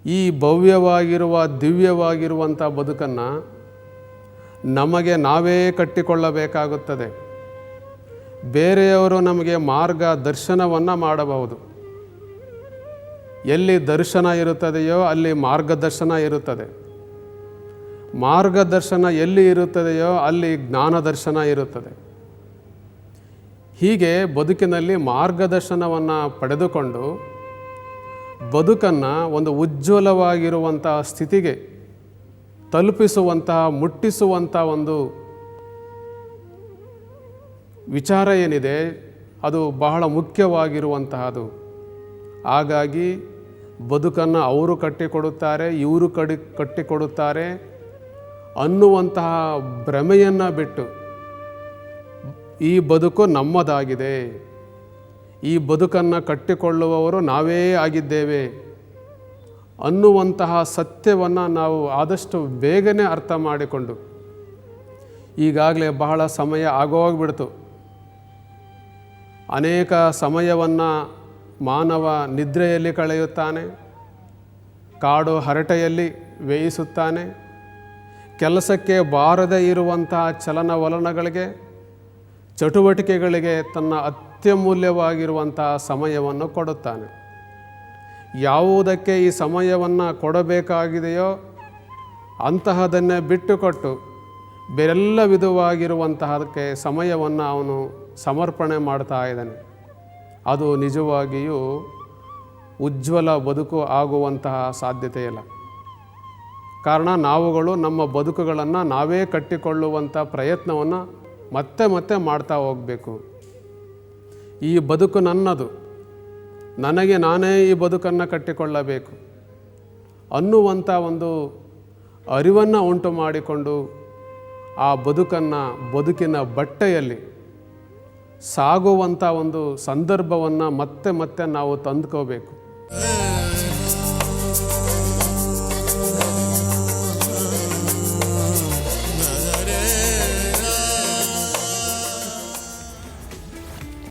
ಈ ಭವ್ಯವಾಗಿರುವ ದಿವ್ಯವಾಗಿರುವಂಥ ಬದುಕನ್ನು ನಮಗೆ ನಾವೇ ಕಟ್ಟಿಕೊಳ್ಳಬೇಕಾಗುತ್ತದೆ. ಬೇರೆಯವರು ನಮಗೆ ಮಾರ್ಗದರ್ಶನವನ್ನು ಮಾಡಬಹುದು. ಎಲ್ಲಿ ದರ್ಶನ ಇರುತ್ತದೆಯೋ ಅಲ್ಲಿ ಮಾರ್ಗದರ್ಶನ ಇರುತ್ತದೆ. ಮಾರ್ಗದರ್ಶನ ಎಲ್ಲಿ ಇರುತ್ತದೆಯೋ ಅಲ್ಲಿ ಜ್ಞಾನದರ್ಶನ ಇರುತ್ತದೆ. ಹೀಗೆ ಬದುಕಿನಲ್ಲಿ ಮಾರ್ಗದರ್ಶನವನ್ನು ಪಡೆದುಕೊಂಡು ಬದುಕನ್ನು ಒಂದು ಉಜ್ವಲವಾಗಿರುವಂತಹ ಸ್ಥಿತಿಗೆ ತಲುಪಿಸುವಂತಹ ಮುಟ್ಟಿಸುವಂಥ ಒಂದು ವಿಚಾರ ಏನಿದೆ ಅದು ಬಹಳ ಮುಖ್ಯವಾಗಿರುವಂತಹದ್ದು. ಹಾಗಾಗಿ ಬದುಕನ್ನು ಅವರು ಕಟ್ಟಿಕೊಡುತ್ತಾರೆ, ಇವರು ಕಟ್ಟಿಕೊಡುತ್ತಾರೆ ಅನ್ನುವಂತಹ ಭ್ರಮೆಯನ್ನು ಬಿಟ್ಟು ಈ ಬದುಕು ನಮ್ಮದಾಗಿದೆ, ಈ ಬದುಕನ್ನು ಕಟ್ಟಿಕೊಳ್ಳುವವರು ನಾವೇ ಆಗಿದ್ದೇವೆ ಅನ್ನುವಂತಹ ಸತ್ಯವನ್ನು ನಾವು ಆದಷ್ಟು ಬೇಗನೆ ಅರ್ಥ ಮಾಡಿಕೊಂಡು, ಈಗಾಗಲೇ ಬಹಳ ಸಮಯ ಆಗೋಗ್ಬಿಡ್ತು. ಅನೇಕ ಸಮಯವನ್ನು ಮಾನವ ನಿದ್ರೆಯಲ್ಲಿ ಕಳೆಯುತ್ತಾನೆ, ಕಾಡು ಹರಟೆಯಲ್ಲಿ ವ್ಯಯಿಸುತ್ತಾನೆ, ಕೆಲಸಕ್ಕೆ ಬಾರದೇ ಇರುವಂತಹ ಚಲನವಲನಗಳಿಗೆ ಚಟುವಟಿಕೆಗಳಿಗೆ ತನ್ನ ಅತ್ಯಮೂಲ್ಯವಾಗಿರುವಂತಹ ಸಮಯವನ್ನು ಕೊಡುತ್ತಾನೆ. ಯಾವುದಕ್ಕೆ ಈ ಸಮಯವನ್ನು ಕೊಡಬೇಕಾಗಿದೆಯೋ ಅಂತಹದನ್ನೇ ಬಿಟ್ಟುಕೊಟ್ಟು ಬೇರೆಲ್ಲ ವಿಧವಾಗಿರುವಂತಹದಕ್ಕೆ ಸಮಯವನ್ನು ಅವನು ಸಮರ್ಪಣೆ ಮಾಡ್ತಾ ಇದ್ದಾನೆ. ಅದು ನಿಜವಾಗಿಯೂ ಉಜ್ವಲ ಬದುಕು ಆಗುವಂತಹ ಸಾಧ್ಯತೆ ಇಲ್ಲ. ಕಾರಣ ನಾವುಗಳು ನಮ್ಮ ಬದುಕುಗಳನ್ನು ನಾವೇ ಕಟ್ಟಿಕೊಳ್ಳುವಂಥ ಪ್ರಯತ್ನವನ್ನು ಮತ್ತೆ ಮತ್ತೆ ಮಾಡ್ತಾ ಹೋಗಬೇಕು. ಈ ಬದುಕು ನನ್ನದು, ನನಗೆ ನಾನೇ ಈ ಬದುಕನ್ನು ಕಟ್ಟಿಕೊಳ್ಳಬೇಕು ಅನ್ನುವಂಥ ಒಂದು ಅರಿವನ್ನು ಉಂಟು ಮಾಡಿಕೊಂಡು ಆ ಬದುಕನ್ನು ಬದುಕಿನ ಬಟ್ಟೆಯಲ್ಲಿ ಸಾಗುವಂಥ ಒಂದು ಸಂದರ್ಭವನ್ನು ಮತ್ತೆ ಮತ್ತೆ ನಾವು ತಂದುಕೋಬೇಕು.